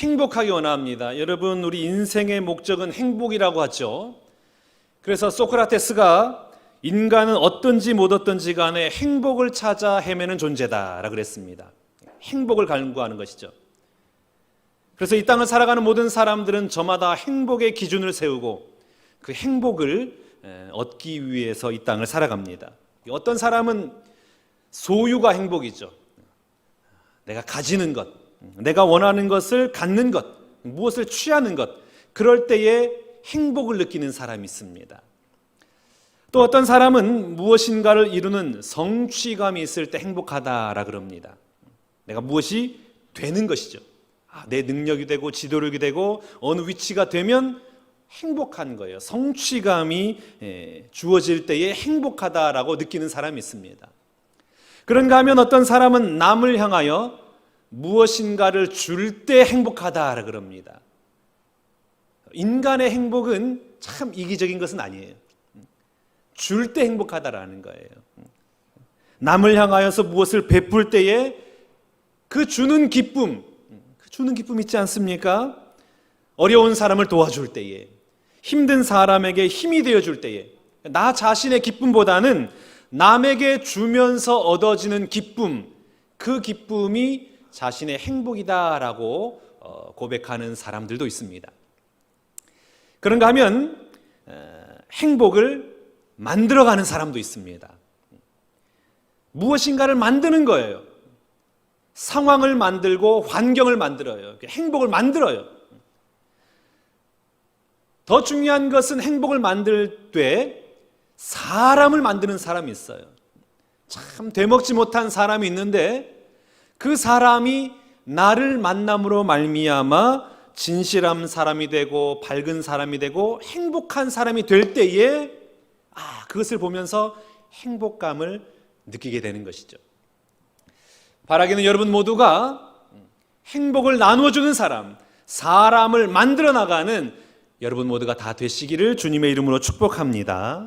행복하기 원합니다. 여러분, 우리 인생의 목적은 행복이라고 하죠. 그래서 소크라테스가 인간은 어떤지 못 어떤지 간에 행복을 찾아 헤매는 존재다라고 그랬습니다. 행복을 갈구하는 것이죠. 그래서 이 땅을 살아가는 모든 사람들은 저마다 행복의 기준을 세우고 그 행복을 얻기 위해서 이 땅을 살아갑니다. 어떤 사람은 소유가 행복이죠. 내가 가지는 것, 내가 원하는 것을 갖는 것, 무엇을 취하는 것, 그럴 때에 행복을 느끼는 사람이 있습니다. 또 어떤 사람은 무엇인가를 이루는 성취감이 있을 때 행복하다라 그럽니다. 내가 무엇이 되는 것이죠. 내 능력이 되고 지도력이 되고 어느 위치가 되면 행복한 거예요. 성취감이 주어질 때에 행복하다라고 느끼는 사람이 있습니다. 그런가 하면 어떤 사람은 남을 향하여 무엇인가를 줄 때 행복하다라 그럽니다. 인간의 행복은 참 이기적인 것은 아니에요. 줄 때 행복하다라는 거예요. 남을 향하여서 무엇을 베풀 때에 그 주는 기쁨 있지 않습니까? 어려운 사람을 도와줄 때에, 힘든 사람에게 힘이 되어줄 때에, 나 자신의 기쁨보다는 남에게 주면서 얻어지는 기쁨, 그 기쁨이 자신의 행복이다라고 고백하는 사람들도 있습니다. 그런가 하면 행복을 만들어가는 사람도 있습니다. 무엇인가를 만드는 거예요. 상황을 만들고 환경을 만들어요. 행복을 만들어요. 더 중요한 것은 행복을 만들 때 사람을 만드는 사람이 있어요. 참 되먹지 못한 사람이 있는데 그 사람이 나를 만남으로 말미암아 진실한 사람이 되고 밝은 사람이 되고 행복한 사람이 될 때에 그것을 보면서 행복감을 느끼게 되는 것이죠. 바라기는 여러분 모두가 행복을 나누어주는 사람, 사람을 만들어 나가는 여러분 모두가 다 되시기를 주님의 이름으로 축복합니다.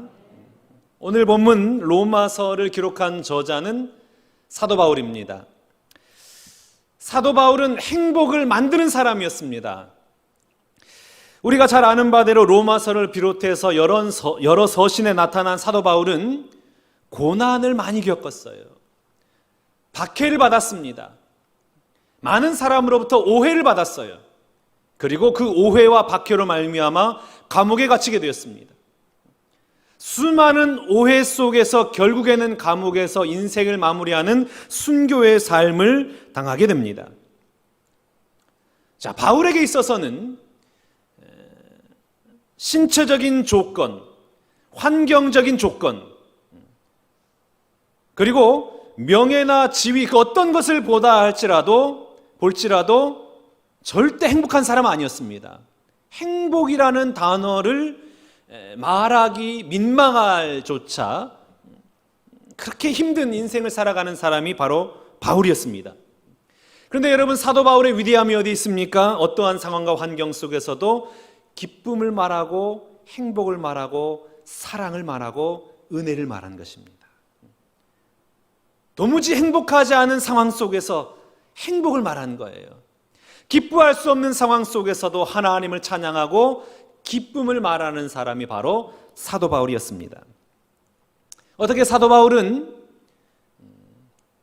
오늘 본문 로마서를 기록한 저자는 사도 바울입니다. 사도 바울은 행복을 만드는 사람이었습니다. 우리가 잘 아는 바대로 로마서를 비롯해서 여러 서신에 나타난 사도 바울은 고난을 많이 겪었어요. 박해를 받았습니다. 많은 사람으로부터 오해를 받았어요. 그리고 그 오해와 박해로 말미암아 감옥에 갇히게 되었습니다. 수많은 오해 속에서 결국에는 감옥에서 인생을 마무리하는 순교의 삶을 당하게 됩니다. 자, 바울에게 있어서는 신체적인 조건, 환경적인 조건, 그리고 명예나 지위 그 어떤 것을 볼지라도 절대 행복한 사람은 아니었습니다. 행복이라는 단어를 말하기 민망할 조차 그렇게 힘든 인생을 살아가는 사람이 바로 바울이었습니다. 그런데 여러분, 사도 바울의 위대함이 어디 있습니까? 어떠한 상황과 환경 속에서도 기쁨을 말하고 행복을 말하고 사랑을 말하고 은혜를 말한 것입니다. 도무지 행복하지 않은 상황 속에서 행복을 말한 거예요. 기뻐할 수 없는 상황 속에서도 하나님을 찬양하고 기쁨을 말하는 사람이 바로 사도 바울이었습니다. 어떻게 사도 바울은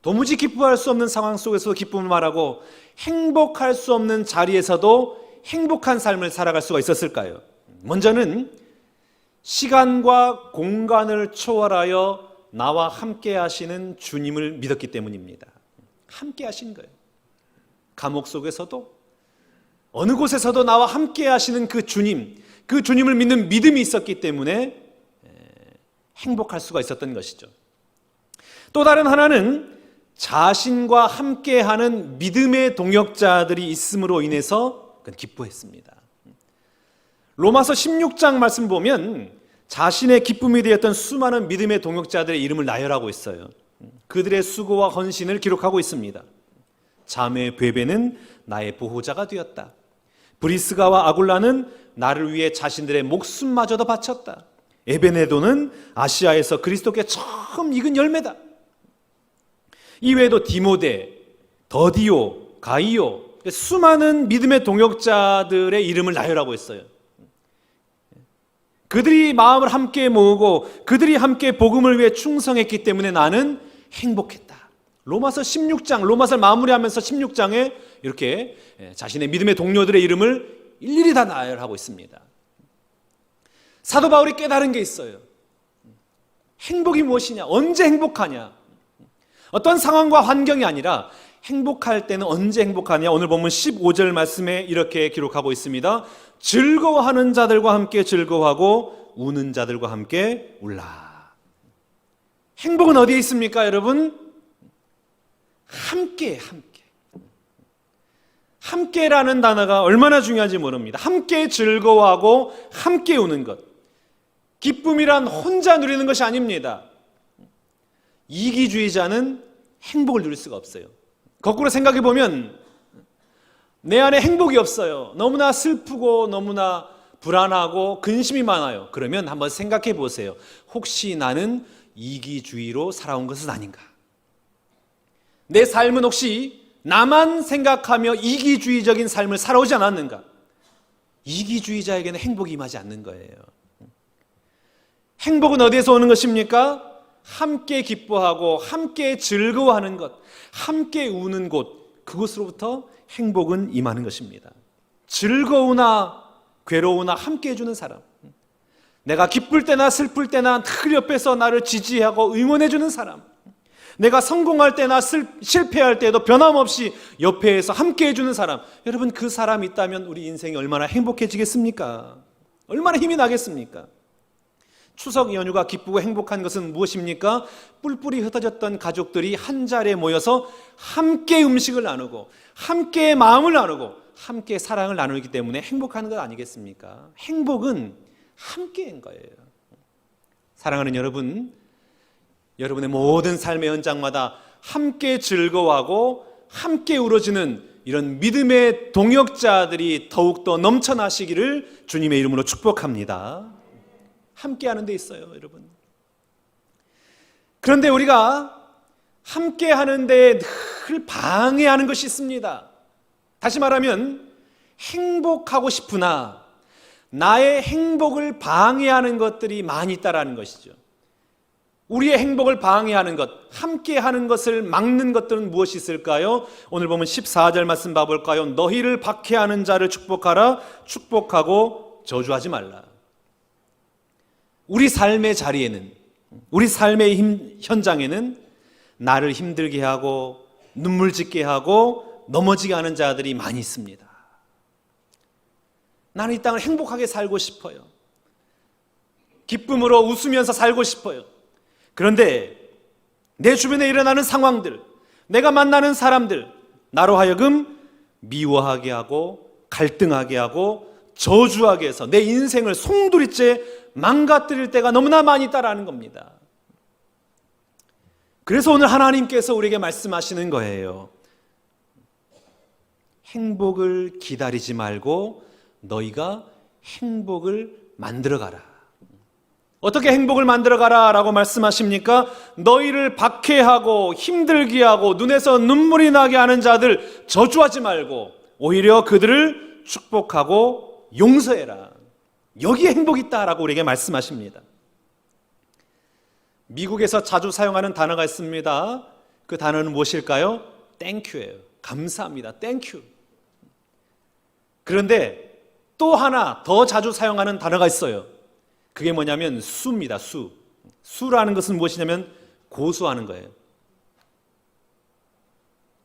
도무지 기뻐할 수 없는 상황 속에서도 기쁨을 말하고 행복할 수 없는 자리에서도 행복한 삶을 살아갈 수가 있었을까요? 먼저는 시간과 공간을 초월하여 나와 함께 하시는 주님을 믿었기 때문입니다. 함께 하신 거예요. 감옥 속에서도 어느 곳에서도 나와 함께 하시는 그 주님을 믿는 믿음이 있었기 때문에 행복할 수가 있었던 것이죠. 또 다른 하나는 자신과 함께하는 믿음의 동역자들이 있음으로 인해서 기뻐했습니다. 로마서 16장 말씀 보면 자신의 기쁨이 되었던 수많은 믿음의 동역자들의 이름을 나열하고 있어요. 그들의 수고와 헌신을 기록하고 있습니다. 자매 베베는 나의 보호자가 되었다. 브리스가와 아굴라는 나를 위해 자신들의 목숨마저도 바쳤다. 에베네도는 아시아에서 그리스도께 처음 익은 열매다. 이외에도 디모데, 더디오, 가이오, 수많은 믿음의 동역자들의 이름을 나열하고 있어요. 그들이 마음을 함께 모으고 그들이 함께 복음을 위해 충성했기 때문에 나는 행복했다. 로마서 16장, 로마서를 마무리하면서 16장에 이렇게 자신의 믿음의 동료들의 이름을 일일이 다 나열하고 있습니다. 사도 바울이 깨달은 게 있어요. 행복이 무엇이냐? 언제 행복하냐? 어떤 상황과 환경이 아니라 행복할 때는 언제 행복하냐? 오늘 보면 15절 말씀에 이렇게 기록하고 있습니다. 즐거워하는 자들과 함께 즐거워하고 우는 자들과 함께 울라. 행복은 어디에 있습니까, 여러분? 함께. 함께라는 단어가 얼마나 중요한지 모릅니다. 함께 즐거워하고 함께 우는 것. 기쁨이란 혼자 누리는 것이 아닙니다. 이기주의자는 행복을 누릴 수가 없어요. 거꾸로 생각해 보면 내 안에 행복이 없어요. 너무나 슬프고 너무나 불안하고 근심이 많아요. 그러면 한번 생각해 보세요. 혹시 나는 이기주의로 살아온 것은 아닌가? 내 삶은 혹시 나만 생각하며 이기주의적인 삶을 살아오지 않았는가? 이기주의자에게는 행복이 임하지 않는 거예요. 행복은 어디에서 오는 것입니까? 함께 기뻐하고 함께 즐거워하는 것, 함께 우는 곳, 그곳으로부터 행복은 임하는 것입니다. 즐거우나 괴로우나 함께 해주는 사람, 내가 기쁠 때나 슬플 때나 늘 옆에서 나를 지지하고 응원해주는 사람, 내가 성공할 때나 실패할 때도 변함없이 옆에서 함께 해주는 사람, 여러분 그 사람이 있다면 우리 인생이 얼마나 행복해지겠습니까? 얼마나 힘이 나겠습니까? 추석 연휴가 기쁘고 행복한 것은 무엇입니까? 뿔뿔이 흩어졌던 가족들이 한 자리에 모여서 함께 음식을 나누고 함께 마음을 나누고 함께 사랑을 나누기 때문에 행복한 것 아니겠습니까? 행복은 함께인 거예요. 사랑하는 여러분, 여러분의 모든 삶의 현장마다 함께 즐거워하고 함께 우러지는 이런 믿음의 동역자들이 더욱더 넘쳐나시기를 주님의 이름으로 축복합니다. 함께 하는 데 있어요, 여러분. 그런데 우리가 함께 하는데 늘 방해하는 것이 있습니다. 다시 말하면 행복하고 싶으나 나의 행복을 방해하는 것들이 많이 있다라는 것이죠. 우리의 행복을 방해하는 것, 함께 하는 것을 막는 것들은 무엇이 있을까요? 오늘 보면 14절 말씀 봐볼까요? 너희를 박해하는 자를 축복하라. 축복하고 저주하지 말라. 우리 삶의 자리에는, 우리 삶의 현장에는 나를 힘들게 하고 눈물 짓게 하고 넘어지게 하는 자들이 많이 있습니다. 나는 이 땅을 행복하게 살고 싶어요. 기쁨으로 웃으면서 살고 싶어요. 그런데 내 주변에 일어나는 상황들, 내가 만나는 사람들, 나로 하여금 미워하게 하고 갈등하게 하고 저주하게 해서 내 인생을 송두리째 망가뜨릴 때가 너무나 많이 있다라는 겁니다. 그래서 오늘 하나님께서 우리에게 말씀하시는 거예요. 행복을 기다리지 말고 너희가 행복을 만들어가라. 어떻게 행복을 만들어가라 라고 말씀하십니까? 너희를 박해하고 힘들게 하고 눈에서 눈물이 나게 하는 자들 저주하지 말고 오히려 그들을 축복하고 용서해라. 여기에 행복이 있다라고 우리에게 말씀하십니다. 미국에서 자주 사용하는 단어가 있습니다. 그 단어는 무엇일까요? 땡큐예요. 감사합니다. 땡큐. 그런데 또 하나 더 자주 사용하는 단어가 있어요. 그게 뭐냐면 수입니다. 수. 수라는 것은 무엇이냐면 고수하는 거예요.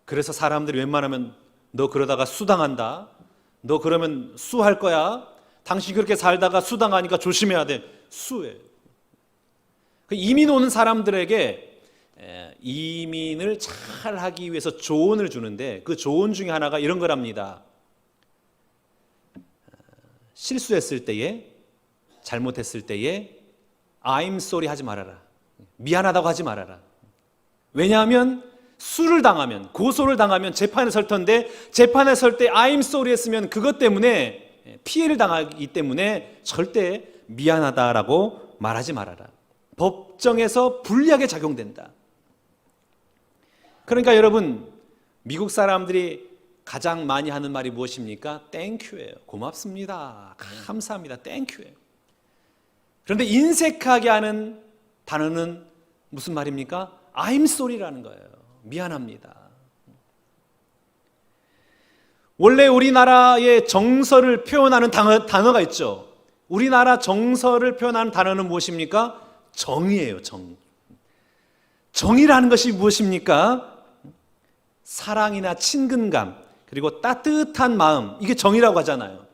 그래서 사람들이 웬만하면 너 그러다가 수당한다. 너 그러면 수할 거야. 당신이 그렇게 살다가 수당하니까 조심해야 돼. 수예요. 이민 오는 사람들에게 이민을 잘 하기 위해서 조언을 주는데 그 조언 중에 하나가 이런 거랍니다. 실수했을 때에, 잘못했을 때에 I'm sorry 하지 말아라. 미안하다고 하지 말아라. 왜냐하면 수를 당하면, 고소를 당하면 재판에 설 텐데 재판에 설 때 I'm sorry 했으면 그것 때문에 피해를 당하기 때문에 절대 미안하다라고 말하지 말아라. 법정에서 불리하게 작용된다. 그러니까 여러분, 미국 사람들이 가장 많이 하는 말이 무엇입니까? 땡큐예요. 고맙습니다. 감사합니다. 땡큐예요. 그런데 인색하게 하는 단어는 무슨 말입니까? I'm sorry라는 거예요. 미안합니다. 원래 우리나라의 정서를 표현하는 단어가 있죠. 우리나라 정서를 표현하는 단어는 무엇입니까? 정이에요. 정이라는 것이 무엇입니까? 사랑이나 친근감, 그리고 따뜻한 마음, 이게 정이라고 하잖아요.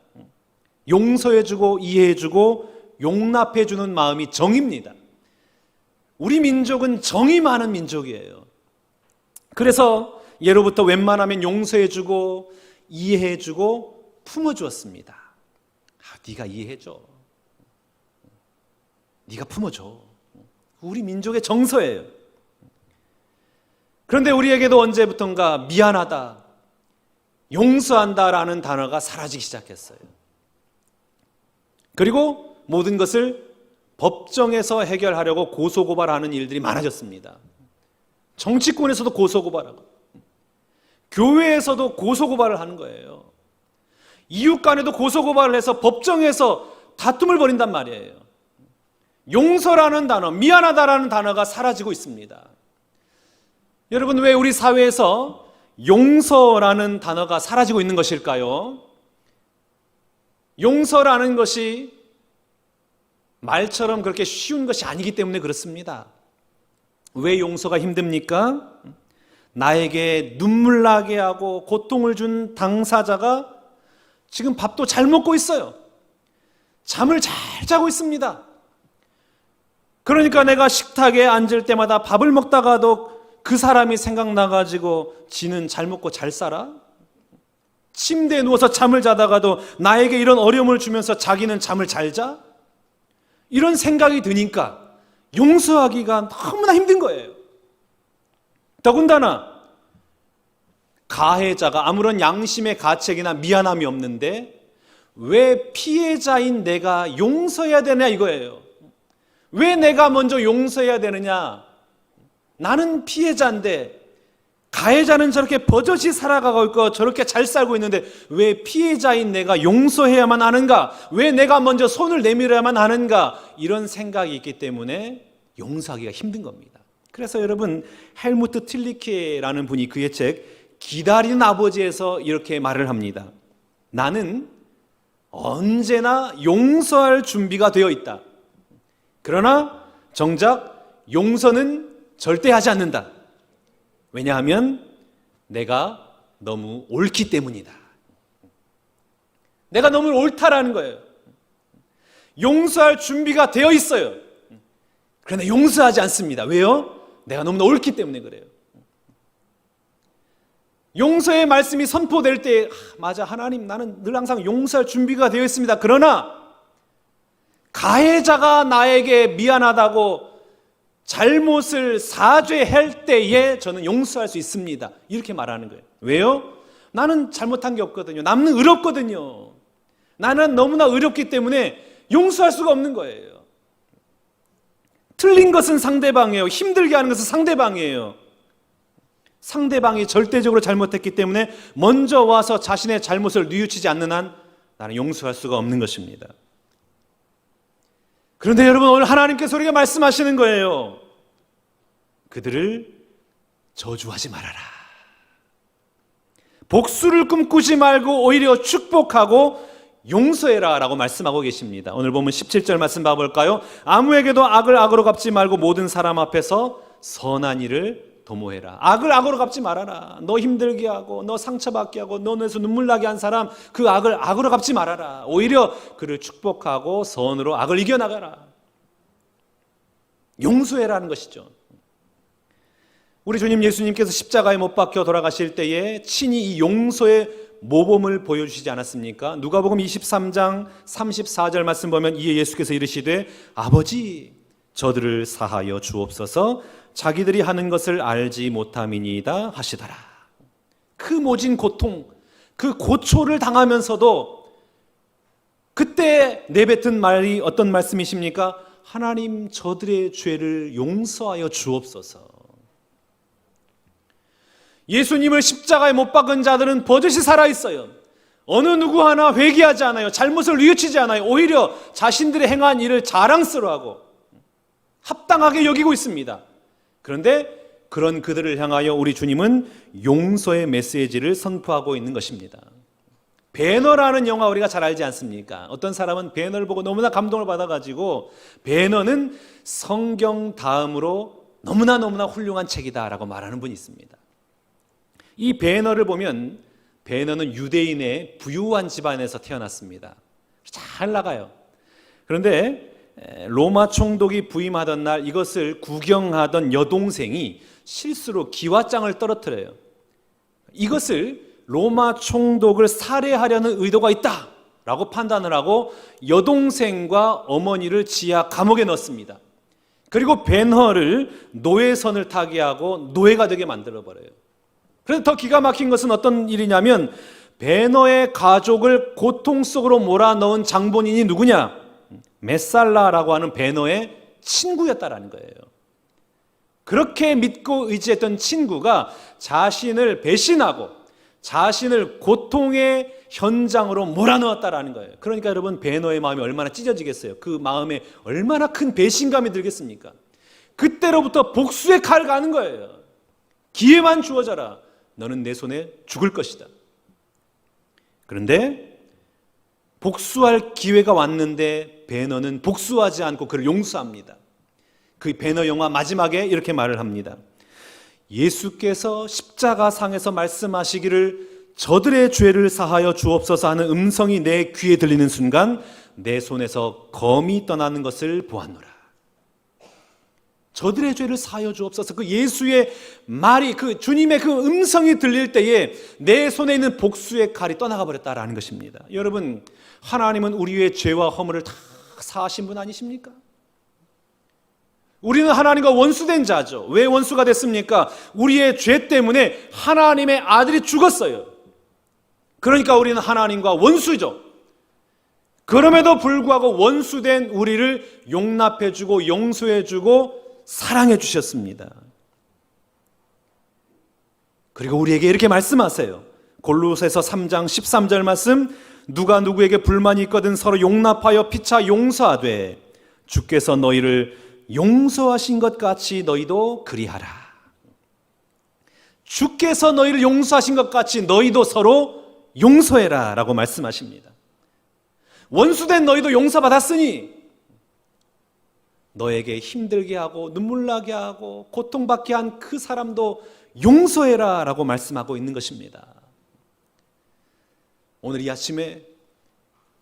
용서해주고 이해해주고 용납해주는 마음이 정입니다. 우리 민족은 정이 많은 민족이에요. 그래서 예로부터 웬만하면 용서해주고 이해해주고 품어주었습니다. 네가 이해해줘. 네가 품어줘. 우리 민족의 정서예요. 그런데 우리에게도 언제부턴가 미안하다, 용서한다라는 단어가 사라지기 시작했어요. 그리고 모든 것을 법정에서 해결하려고 고소고발하는 일들이 많아졌습니다. 정치권에서도 고소고발하고 교회에서도 고소고발을 하는 거예요. 이웃 간에도 고소고발을 해서 법정에서 다툼을 벌인단 말이에요. 용서라는 단어, 미안하다라는 단어가 사라지고 있습니다. 여러분, 왜 우리 사회에서 용서라는 단어가 사라지고 있는 것일까요? 용서라는 것이 말처럼 그렇게 쉬운 것이 아니기 때문에 그렇습니다. 왜 용서가 힘듭니까? 나에게 눈물 나게 하고 고통을 준 당사자가 지금 밥도 잘 먹고 있어요. 잠을 잘 자고 있습니다. 그러니까 내가 식탁에 앉을 때마다 밥을 먹다가도 그 사람이 생각나가지고 지는 잘 먹고 잘 살아? 침대에 누워서 잠을 자다가도 나에게 이런 어려움을 주면서 자기는 잠을 잘 자? 이런 생각이 드니까 용서하기가 너무나 힘든 거예요. 더군다나 가해자가 아무런 양심의 가책이나 미안함이 없는데 왜 피해자인 내가 용서해야 되냐 이거예요. 왜 내가 먼저 용서해야 되느냐? 나는 피해자인데 가해자는 저렇게 버젓이 살아가고 있고 저렇게 잘 살고 있는데 왜 피해자인 내가 용서해야만 하는가? 왜 내가 먼저 손을 내밀어야만 하는가? 이런 생각이 있기 때문에 용서하기가 힘든 겁니다. 그래서 여러분, 헬무트 틸리케라는 분이 그의 책 기다리는 아버지에서 이렇게 말을 합니다. 나는 언제나 용서할 준비가 되어 있다. 그러나 정작 용서는 절대 하지 않는다. 왜냐하면 내가 너무 옳기 때문이다. 내가 너무 옳다라는 거예요. 용서할 준비가 되어 있어요. 그러나 용서하지 않습니다. 왜요? 내가 너무 옳기 때문에 그래요. 용서의 말씀이 선포될 때 맞아, 하나님, 나는 늘 항상 용서할 준비가 되어 있습니다. 그러나 가해자가 나에게 미안하다고 잘못을 사죄할 때에 저는 용서할 수 있습니다. 이렇게 말하는 거예요. 왜요? 나는 잘못한 게 없거든요. 나는 의롭거든요. 나는 너무나 의롭기 때문에 용서할 수가 없는 거예요. 틀린 것은 상대방이에요. 힘들게 하는 것은 상대방이에요. 상대방이 절대적으로 잘못했기 때문에 먼저 와서 자신의 잘못을 뉘우치지 않는 한 나는 용서할 수가 없는 것입니다. 그런데 여러분, 오늘 하나님께서 우리가 말씀하시는 거예요. 그들을 저주하지 말아라. 복수를 꿈꾸지 말고 오히려 축복하고 용서해라 라고 말씀하고 계십니다. 오늘 보면 17절 말씀 봐볼까요? 아무에게도 악을 악으로 갚지 말고 모든 사람 앞에서 선한 일을 도모해라. 악을 악으로 갚지 말아라. 너 힘들게 하고 너 상처받게 하고 너 눈에서 눈물 나게 한 사람, 그 악을 악으로 갚지 말아라. 오히려 그를 축복하고 선으로 악을 이겨나가라. 용서해라는 것이죠. 우리 주님 예수님께서 십자가에 못 박혀 돌아가실 때에 친히 이 용서의 모범을 보여주시지 않았습니까? 누가복음 23장 34절 말씀 보면 이에 예수께서 이르시되 아버지 저들을 사하여 주옵소서 자기들이 하는 것을 알지 못함이니이다 하시더라. 그 모진 고통, 그 고초를 당하면서도 그때 내뱉은 말이 어떤 말씀이십니까? 하나님 저들의 죄를 용서하여 주옵소서. 예수님을 십자가에 못 박은 자들은 버젓이 살아있어요. 어느 누구 하나 회개하지 않아요. 잘못을 뉘우치지 않아요. 오히려 자신들의 행한 일을 자랑스러워하고 합당하게 여기고 있습니다. 그런데 그런 그들을 향하여 우리 주님은 용서의 메시지를 선포하고 있는 것입니다. 배너라는 영화 우리가 잘 알지 않습니까? 어떤 사람은 배너를 보고 너무나 감동을 받아가지고 배너는 성경 다음으로 너무나 훌륭한 책이다라고 말하는 분이 있습니다. 이 배너를 보면 배너는 유대인의 부유한 집안에서 태어났습니다. 잘 나가요. 그런데 로마 총독이 부임하던 날 이것을 구경하던 여동생이 실수로 기와장을 떨어뜨려요. 이것을 로마 총독을 살해하려는 의도가 있다라고 판단을 하고 여동생과 어머니를 지하 감옥에 넣습니다. 그리고 배너를 노예선을 타게 하고 노예가 되게 만들어버려요. 그래서 더 기가 막힌 것은 어떤 일이냐면 배너의 가족을 고통 속으로 몰아넣은 장본인이 누구냐? 메살라라고 하는 배너의 친구였다라는 거예요. 그렇게 믿고 의지했던 친구가 자신을 배신하고 자신을 고통의 현장으로 몰아넣었다라는 거예요. 그러니까 여러분 배너의 마음이 얼마나 찢어지겠어요. 그 마음에 얼마나 큰 배신감이 들겠습니까? 그때로부터 복수의 칼을 가는 거예요. 기회만 주어져라. 너는 내 손에 죽을 것이다. 그런데 복수할 기회가 왔는데 배너는 복수하지 않고 그를 용서합니다. 그 배너 영화 마지막에 이렇게 말을 합니다. 예수께서 십자가상에서 말씀하시기를 저들의 죄를 사하여 주옵소서 하는 음성이 내 귀에 들리는 순간 내 손에서 검이 떠나는 것을 보았노라. 저들의 죄를 사하여 주옵소서. 그 예수의 말이, 그 주님의 그 음성이 들릴 때에 내 손에 있는 복수의 칼이 떠나가 버렸다라는 것입니다. 여러분, 하나님은 우리의 죄와 허물을 다 사하신 분 아니십니까? 우리는 하나님과 원수된 자죠. 왜 원수가 됐습니까? 우리의 죄 때문에 하나님의 아들이 죽었어요. 그러니까 우리는 하나님과 원수죠. 그럼에도 불구하고 원수된 우리를 용납해주고 용서해주고 사랑해 주셨습니다. 그리고 우리에게 이렇게 말씀하세요. 골로새서 3장 13절 말씀, 누가 누구에게 불만이 있거든 서로 용납하여 피차 용서하되 주께서 너희를 용서하신 것 같이 너희도 그리하라. 주께서 너희를 용서하신 것 같이 너희도 서로 용서해라 라고 말씀하십니다. 원수된 너희도 용서받았으니 너에게 힘들게 하고 눈물 나게 하고 고통받게 한 그 사람도 용서해라 라고 말씀하고 있는 것입니다. 오늘 이 아침에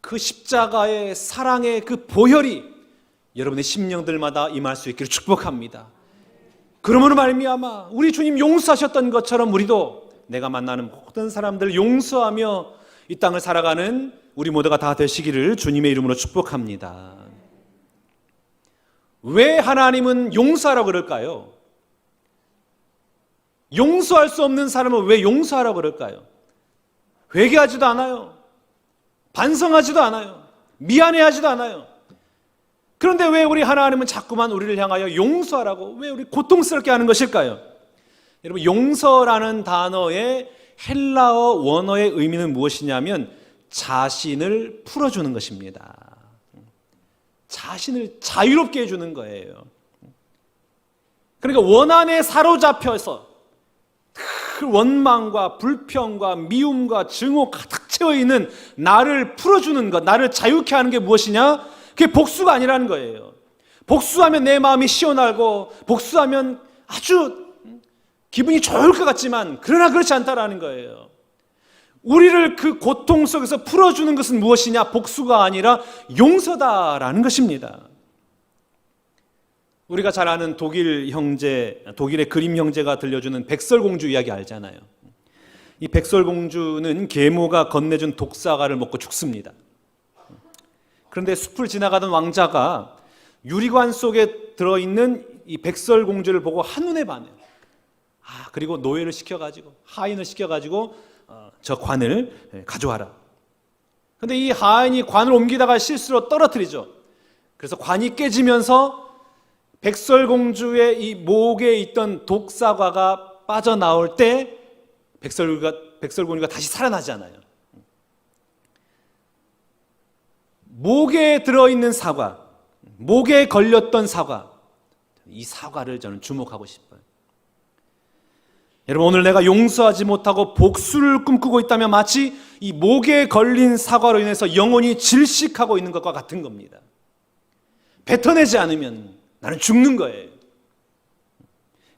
그 십자가의 사랑의 그 보혈이 여러분의 심령들마다 임할 수 있기를 축복합니다. 그러므로 말미암아 우리 주님 용서하셨던 것처럼 우리도 내가 만나는 모든 사람들을 용서하며 이 땅을 살아가는 우리 모두가 다 되시기를 주님의 이름으로 축복합니다. 왜 하나님은 용서하라고 그럴까요? 용서할 수 없는 사람은 왜 용서하라고 그럴까요? 회개하지도 않아요. 반성하지도 않아요. 미안해하지도 않아요. 그런데 왜 우리 하나님은 자꾸만 우리를 향하여 용서하라고, 왜 우리 고통스럽게 하는 것일까요? 여러분, 용서라는 단어의 헬라어 원어의 의미는 무엇이냐면 자신을 풀어주는 것입니다. 자신을 자유롭게 해주는 거예요. 그러니까 원한에 사로잡혀서 그 원망과 불평과 미움과 증오 가득 채워있는 나를 풀어주는 것, 나를 자유케 하는 게 무엇이냐? 그게 복수가 아니라는 거예요. 복수하면 내 마음이 시원하고 복수하면 아주 기분이 좋을 것 같지만 그러나 그렇지 않다라는 거예요. 우리를 그 고통 속에서 풀어주는 것은 무엇이냐? 복수가 아니라 용서다라는 것입니다. 우리가 잘 아는 독일의 그림 형제가 들려주는 백설공주 이야기 알잖아요. 이 백설공주는 계모가 건네준 독사과를 먹고 죽습니다. 그런데 숲을 지나가던 왕자가 유리관 속에 들어있는 이 백설공주를 보고 한눈에 반해요. 그리고 노예를 시켜가지고, 하인을 시켜가지고 저 관을 가져와라. 그런데 이 하인이 관을 옮기다가 실수로 떨어뜨리죠. 그래서 관이 깨지면서 백설공주의 이 목에 있던 독사과가 빠져나올 때 백설고니가 다시 살아나잖아요. 목에 들어있는 사과, 목에 걸렸던 사과, 이 사과를 저는 주목하고 싶어요. 여러분, 오늘 내가 용서하지 못하고 복수를 꿈꾸고 있다면 마치 이 목에 걸린 사과로 인해서 영혼이 질식하고 있는 것과 같은 겁니다. 뱉어내지 않으면 나는 죽는 거예요.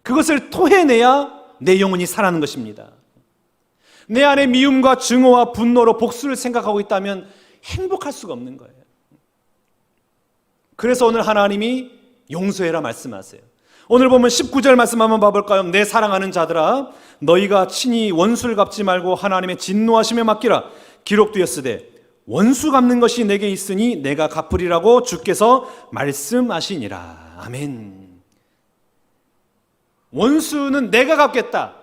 그것을 토해내야 내 영혼이 살아나는 것입니다. 내 안에 미움과 증오와 분노로 복수를 생각하고 있다면 행복할 수가 없는 거예요. 그래서 오늘 하나님이 용서해라 말씀하세요. 오늘 보면 19절 말씀 한번 봐볼까요? 내 사랑하는 자들아, 너희가 친히 원수를 갚지 말고 하나님의 진노하심에 맡기라. 기록되었으되 원수 갚는 것이 내게 있으니 내가 갚으리라고 주께서 말씀하시니라. 아멘. 원수는 내가 갚겠다.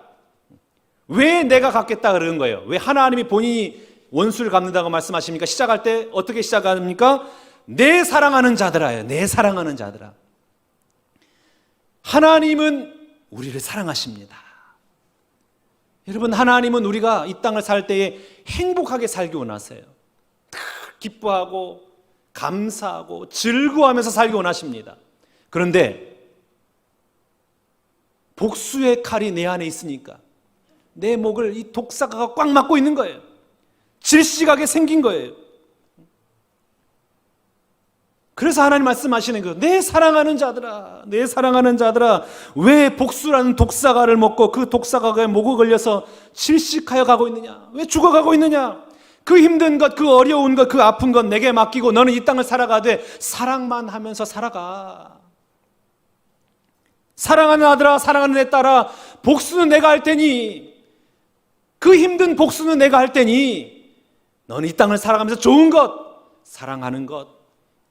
왜 내가 갚겠다 그러는 거예요? 왜 하나님이 본인이 원수를 갚는다고 말씀하십니까? 시작할 때 어떻게 시작합니까? 내 사랑하는 자들아요. 내 사랑하는 자들아. 하나님은 우리를 사랑하십니다. 여러분, 하나님은 우리가 이 땅을 살 때에 행복하게 살기 원하세요. 기뻐하고 감사하고 즐거워하면서 살기 원하십니다. 그런데 복수의 칼이 내 안에 있으니까 내 목을 이 독사가가 꽉 막고 있는 거예요. 질식하게 생긴 거예요. 그래서 하나님 말씀하시는 거예요. 내 사랑하는 자들아, 내 사랑하는 자들아, 왜 복수라는 독사가를 먹고 그 독사가에 목을 걸려서 질식하여 가고 있느냐? 왜 죽어가고 있느냐? 그 힘든 것, 그 어려운 것, 그 아픈 것 내게 맡기고 너는 이 땅을 살아가되 사랑만 하면서 살아가. 사랑하는 아들아, 사랑하는 내 딸아, 복수는 내가 할 테니, 그 힘든 복수는 내가 할 테니 너는 이 땅을 살아가면서 좋은 것, 사랑하는 것,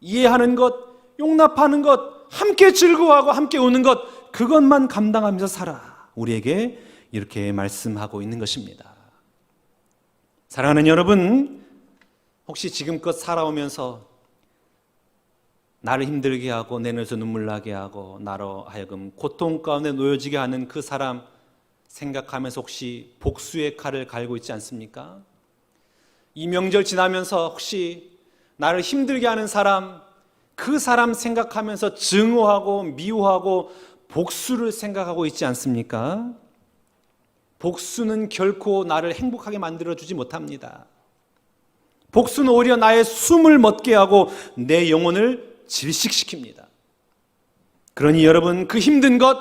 이해하는 것, 용납하는 것, 함께 즐거워하고 함께 우는 것, 그것만 감당하면서 살아. 우리에게 이렇게 말씀하고 있는 것입니다. 사랑하는 여러분, 혹시 지금껏 살아오면서 나를 힘들게 하고 내 눈에서 눈물 나게 하고 나로 하여금 고통 가운데 놓여지게 하는 그 사람 생각하면서 혹시 복수의 칼을 갈고 있지 않습니까? 이 명절 지나면서 혹시 나를 힘들게 하는 사람, 그 사람 생각하면서 증오하고 미워하고 복수를 생각하고 있지 않습니까? 복수는 결코 나를 행복하게 만들어주지 못합니다. 복수는 오히려 나의 숨을 멎게 하고 내 영혼을 질식시킵니다. 그러니 여러분, 그 힘든 것,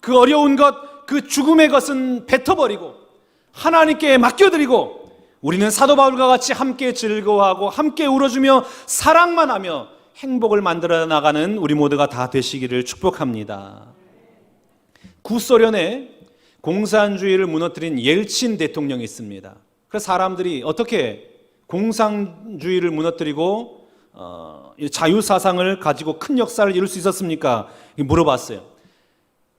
그 어려운 것, 그 죽음의 것은 뱉어버리고 하나님께 맡겨드리고 우리는 사도 바울과 같이 함께 즐거워하고 함께 울어주며 사랑만 하며 행복을 만들어 나가는 우리 모두가 다 되시기를 축복합니다. 구소련에 공산주의를 무너뜨린 옐친 대통령이 있습니다. 그래서 사람들이 어떻게 공산주의를 무너뜨리고 자유사상을 가지고 큰 역사를 이룰 수 있었습니까? 물어봤어요.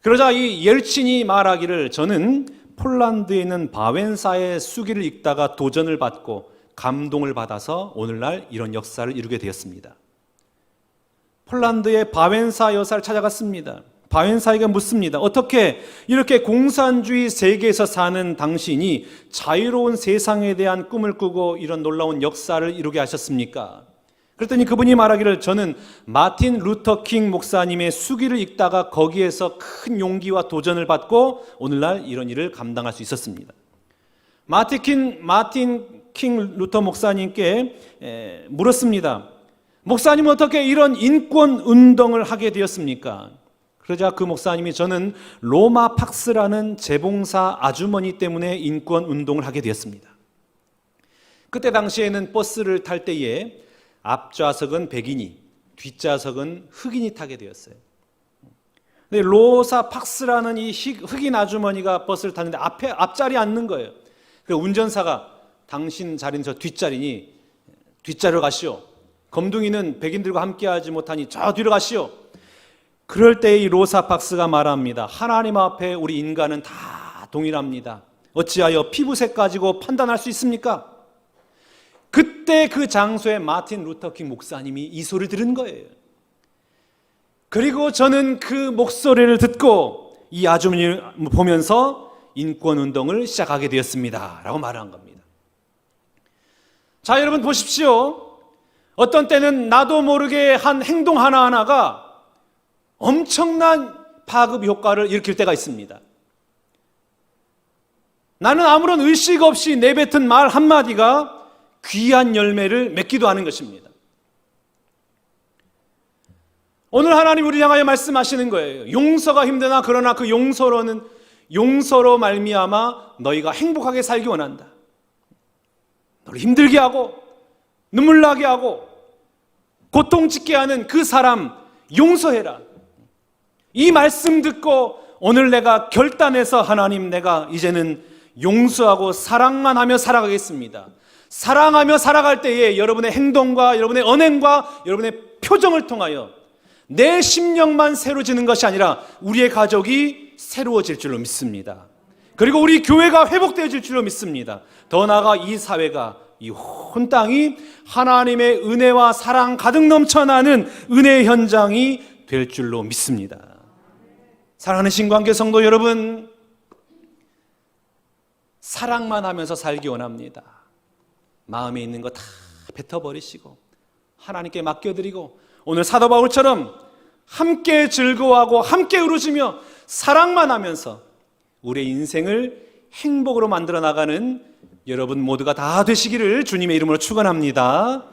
그러자 이 옐친이 말하기를, 저는 폴란드에 있는 바웬사의 수기를 읽다가 도전을 받고 감동을 받아서 오늘날 이런 역사를 이루게 되었습니다. 폴란드의 바웬사 여사를 찾아갔습니다. 바웬사에게 묻습니다. 어떻게 이렇게 공산주의 세계에서 사는 당신이 자유로운 세상에 대한 꿈을 꾸고 이런 놀라운 역사를 이루게 하셨습니까? 그랬더니 그분이 말하기를, 저는 마틴 루터 킹 목사님의 수기를 읽다가 거기에서 큰 용기와 도전을 받고 오늘날 이런 일을 감당할 수 있었습니다. 마틴 킹 루터 목사님께 물었습니다. 목사님은 어떻게 이런 인권 운동을 하게 되었습니까? 그러자 그 목사님이, 저는 로마 팍스라는 재봉사 아주머니 때문에 인권 운동을 하게 되었습니다. 그때 당시에는 버스를 탈 때에 앞좌석은 백인이, 뒷좌석은 흑인이 타게 되었어요. 근데 로사 팍스라는 이 흑인 아주머니가 버스를 탔는데 앞자리에 앉는 거예요. 그래서 운전사가, 당신 자리는 저 뒷자리니 뒷자리로 가시오. 검둥이는 백인들과 함께하지 못하니 저 뒤로 가시오. 그럴 때 이 로사 팍스가 말합니다. 하나님 앞에 우리 인간은 다 동일합니다. 어찌하여 피부색 가지고 판단할 수 있습니까? 그때 그 장소에 마틴 루터 킹 목사님이 이 소리를 들은 거예요. 그리고 저는 그 목소리를 듣고 이 아주머니를 보면서 인권운동을 시작하게 되었습니다 라고 말한 겁니다. 자, 여러분 보십시오. 어떤 때는 나도 모르게 한 행동 하나하나가 엄청난 파급 효과를 일으킬 때가 있습니다. 나는 아무런 의식 없이 내뱉은 말 한마디가 귀한 열매를 맺기도 하는 것입니다. 오늘 하나님 우리 향하여 말씀하시는 거예요. 용서가 힘드나 그러나 그 용서로 말미암아 너희가 행복하게 살기 원한다. 너를 힘들게 하고 눈물 나게 하고 고통짓게 하는 그 사람 용서해라. 이 말씀 듣고 오늘 내가 결단해서 하나님 내가 이제는 용서하고 사랑만 하며 살아가겠습니다. 사랑하며 살아갈 때에 여러분의 행동과 여러분의 언행과 여러분의 표정을 통하여 내 심령만 새로워지는 것이 아니라 우리의 가족이 새로워질 줄로 믿습니다. 그리고 우리 교회가 회복되어질 줄로 믿습니다. 더 나아가 이 사회가, 이 온 땅이 하나님의 은혜와 사랑 가득 넘쳐나는 은혜의 현장이 될 줄로 믿습니다. 사랑하는 신관계 성도 여러분, 사랑만 하면서 살기 원합니다. 마음에 있는 거 다 뱉어버리시고 하나님께 맡겨드리고 오늘 사도 바울처럼 함께 즐거워하고 함께 울으시며 사랑만 하면서 우리의 인생을 행복으로 만들어 나가는 여러분 모두가 다 되시기를 주님의 이름으로 축원합니다.